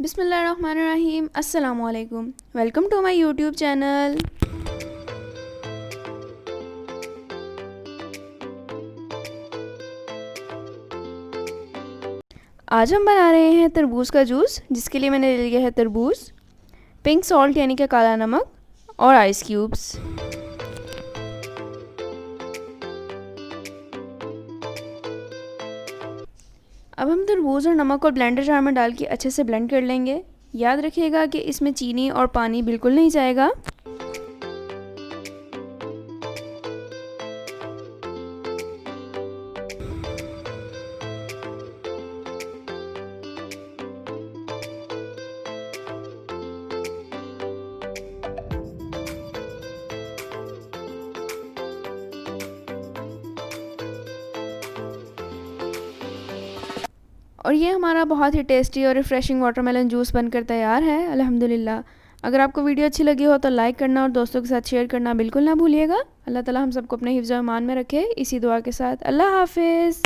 बिस्मिल्लाहिर्रहमानिर्रहीम। अस्सलाम वालेकुम। Welcome to my YouTube channel. आज हम बना रहे हैं तरबूज का जूस, जिसके लिए मैंने ले लिया है तरबूज, पिंक सॉल्ट यानी कि काला नमक और आइस क्यूब्स। अब हम तरबूज और नमक को ब्लेंडर जार में डाल के अच्छे से ब्लेंड कर लेंगे। याद रखिएगा कि इसमें चीनी और पानी बिल्कुल नहीं जाएगा। और ये हमारा बहुत ही टेस्टी और रिफ़्रेशिंग वाटरमेलन जूस बनकर तैयार है अल्हम्दुलिल्लाह। अगर आपको वीडियो अच्छी लगी हो तो लाइक करना और दोस्तों के साथ शेयर करना बिल्कुल ना भूलिएगा। अल्लाह ताला हम सबको अपने हिफ्ज़-ओ-ईमान में रखे, इसी दुआ के साथ अल्लाह हाफ़िज़।